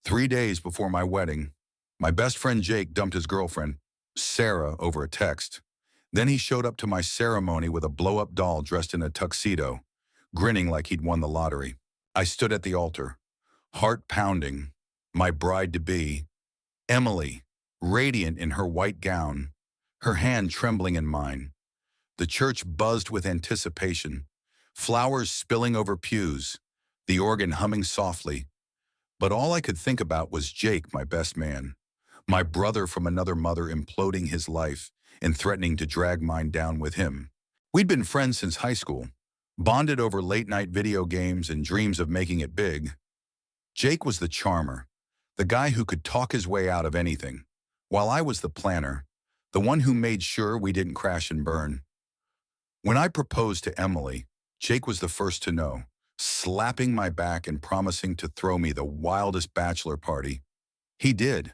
3 days before my wedding, my best friend Jake dumped his girlfriend, Sarah, over a text. Then he showed up to my ceremony with a blow-up doll dressed in a tuxedo, grinning like he'd won the lottery. I stood at the altar, heart pounding, my bride-to-be, Emily, radiant in her white gown, her hand trembling in mine. The church buzzed with anticipation, flowers spilling over pews, the organ humming softly. But all I could think about was Jake, my best man, my brother from another mother imploding his life and threatening to drag mine down with him. We'd been friends since high school, bonded over late-night video games and dreams of making it big. Jake was the charmer, the guy who could talk his way out of anything, while I was the planner, the one who made sure we didn't crash and burn. When I proposed to Emily, Jake was the first to know, slapping my back and promising to throw me the wildest bachelor party. He did.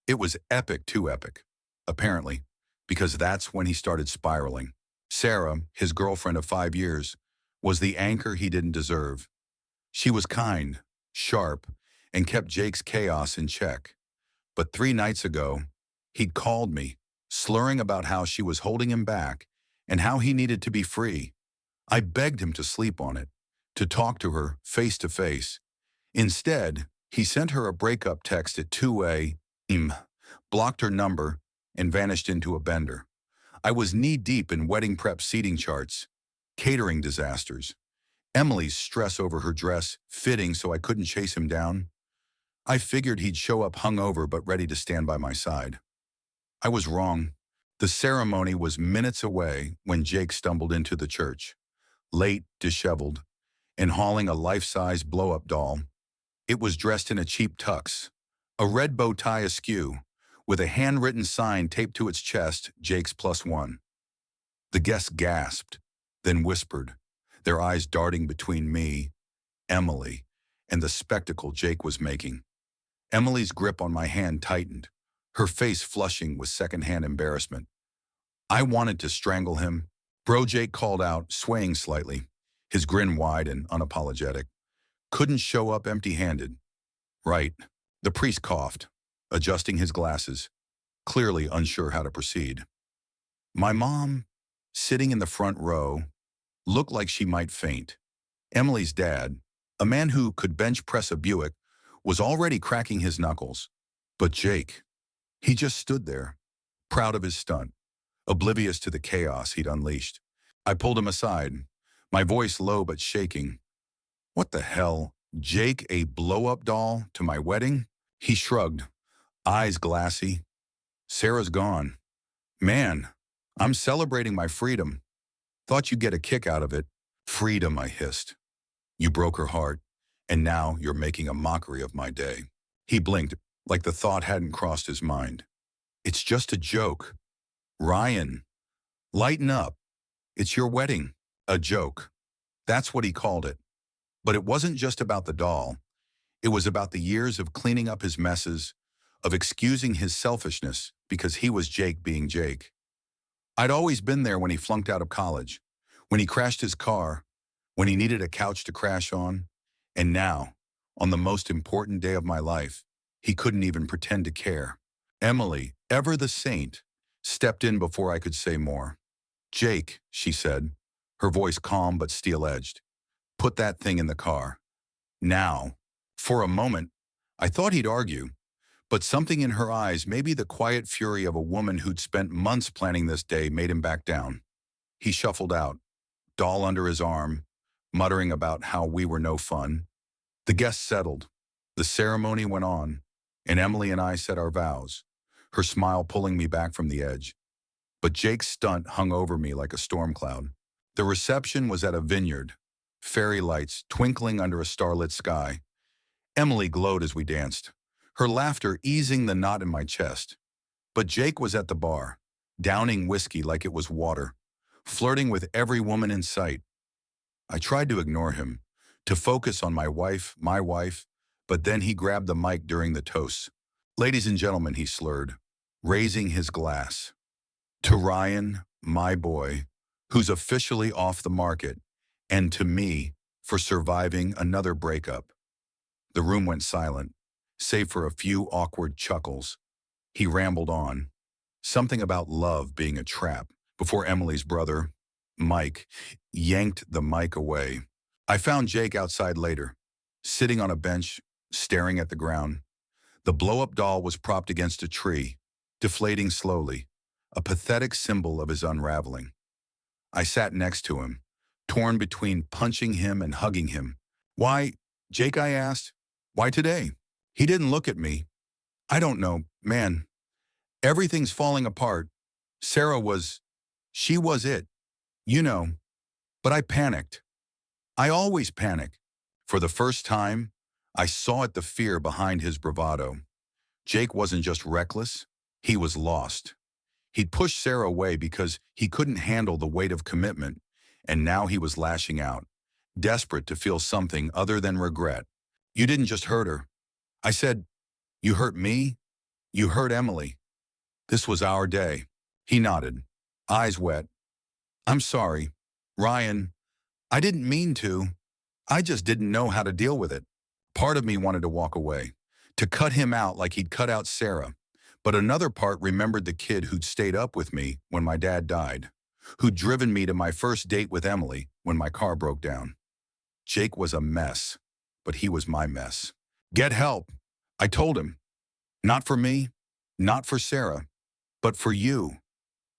It was epic, too epic, apparently, because that's when he started spiraling. Sarah, his girlfriend of 5 years, was the anchor he didn't deserve. She was kind, sharp, and kept Jake's chaos in check. But 3 nights ago, he'd called me, slurring about how she was holding him back and how he needed to be free. I begged him to sleep on it, to talk to her face to face. Instead, he sent her a breakup text at 2 a.m., blocked her number, and vanished into a bender. I was knee-deep in wedding prep seating charts, catering disasters, Emily's stress over her dress fitting so I couldn't chase him down. I figured he'd show up hungover but ready to stand by my side. I was wrong. The ceremony was minutes away when Jake stumbled into the church, late, disheveled, and hauling a life-size blow-up doll. It was dressed in a cheap tux, a red bow tie askew, with a handwritten sign taped to its chest, Jake's +1. The guests gasped, then whispered, their eyes darting between me, Emily, and the spectacle Jake was making. Emily's grip on my hand tightened, her face flushing with secondhand embarrassment. I wanted to strangle him. Bro, Jake called out, swaying slightly, his grin wide and unapologetic. Couldn't show up empty-handed. Right. The priest coughed, adjusting his glasses, clearly unsure how to proceed. My mom, sitting in the front row, looked like she might faint. Emily's dad, a man who could bench press a Buick, was already cracking his knuckles. But Jake, he just stood there, proud of his stunt, oblivious to the chaos he'd unleashed. I pulled him aside, my voice low but shaking. What the hell? Jake, a blow-up doll to my wedding? He shrugged, eyes glassy. Sarah's gone. Man, I'm celebrating my freedom. Thought you'd get a kick out of it. Freedom, I hissed. You broke her heart, and now you're making a mockery of my day. He blinked, like the thought hadn't crossed his mind. It's just a joke. Ryan, lighten up. It's your wedding. A joke. That's what he called it. But it wasn't just about the doll. It was about the years of cleaning up his messes, of excusing his selfishness because he was Jake being Jake. I'd always been there when he flunked out of college, when he crashed his car, when he needed a couch to crash on, and now, on the most important day of my life, he couldn't even pretend to care. Emily, ever the saint, stepped in before I could say more. Jake, she said, her voice calm but steel-edged, put that thing in the car. Now. For a moment, I thought he'd argue, but something in her eyes, maybe the quiet fury of a woman who'd spent months planning this day, made him back down. He shuffled out, doll under his arm, muttering about how we were no fun. The guests settled. The ceremony went on, and Emily and I said our vows, her smile pulling me back from the edge. But Jake's stunt hung over me like a storm cloud. The reception was at a vineyard, fairy lights twinkling under a starlit sky. Emily glowed as we danced, her laughter easing the knot in my chest. But Jake was at the bar, downing whiskey like it was water, flirting with every woman in sight. I tried to ignore him, to focus on my wife, but then he grabbed the mic during the toast. Ladies and gentlemen, he slurred, raising his glass. To Ryan, my boy, who's officially off the market, and to me for surviving another breakup. The room went silent, save for a few awkward chuckles. He rambled on, something about love being a trap, before Emily's brother, Mike, yanked the mic away. I found Jake outside later, sitting on a bench, staring at the ground. The blow-up doll was propped against a tree, deflating slowly, a pathetic symbol of his unraveling. I sat next to him, torn between punching him and hugging him. "Why, Jake?" I asked. "Why today?" He didn't look at me. "I don't know, man. Everything's falling apart. Sarah was, she was it, you know." But I panicked. I always panic. For the first time, I saw the fear behind his bravado. Jake wasn't just reckless, he was lost. He'd pushed Sarah away because he couldn't handle the weight of commitment, and now he was lashing out, desperate to feel something other than regret. "You didn't just hurt her." I said. "You hurt me. You hurt Emily. This was our day." He nodded, eyes wet. "I'm sorry, Ryan. I didn't mean to. I just didn't know how to deal with it." Part of me wanted to walk away, to cut him out like he'd cut out Sarah. But another part remembered the kid who'd stayed up with me when my dad died, who'd driven me to my first date with Emily when my car broke down. Jake was a mess, but he was my mess. "Get help," I told him. "Not for me, not for Sarah, but for you.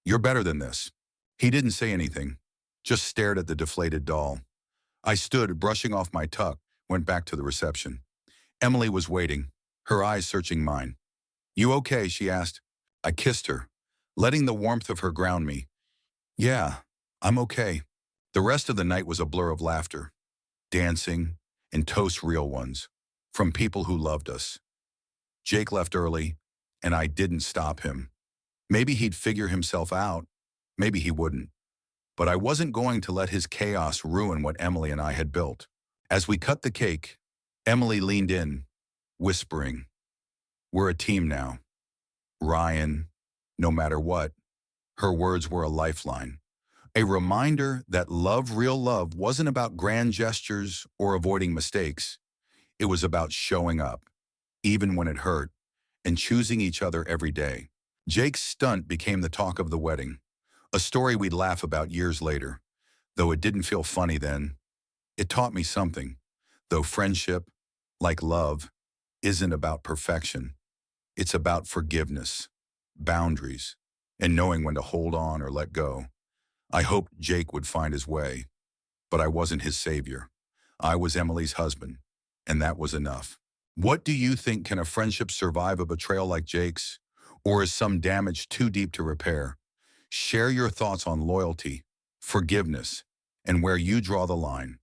You're better than this." He didn't say anything, just stared at the deflated doll. I stood, brushing off my tuck, went back to the reception. Emily was waiting, her eyes searching mine. "You okay?" she asked. I kissed her, letting the warmth of her ground me. "Yeah, I'm okay." The rest of the night was a blur of laughter, dancing, and toast, real ones, from people who loved us. Jake left early, and I didn't stop him. Maybe he'd figure himself out, maybe he wouldn't. But I wasn't going to let his chaos ruin what Emily and I had built. As we cut the cake, Emily leaned in, whispering, "We're a team now. Ryan, no matter what." Her words were a lifeline, a reminder that love, real love, wasn't about grand gestures or avoiding mistakes. It was about showing up, even when it hurt, and choosing each other every day. Jake's stunt became the talk of the wedding, a story we'd laugh about years later. Though it didn't feel funny then, it taught me something. Though friendship, like love, isn't about perfection, it's about forgiveness, boundaries, and knowing when to hold on or let go. I hoped Jake would find his way, but I wasn't his savior. I was Emily's husband, and that was enough. What do you think? Can a friendship survive a betrayal like Jake's? Or is some damage too deep to repair? Share your thoughts on loyalty, forgiveness, and where you draw the line.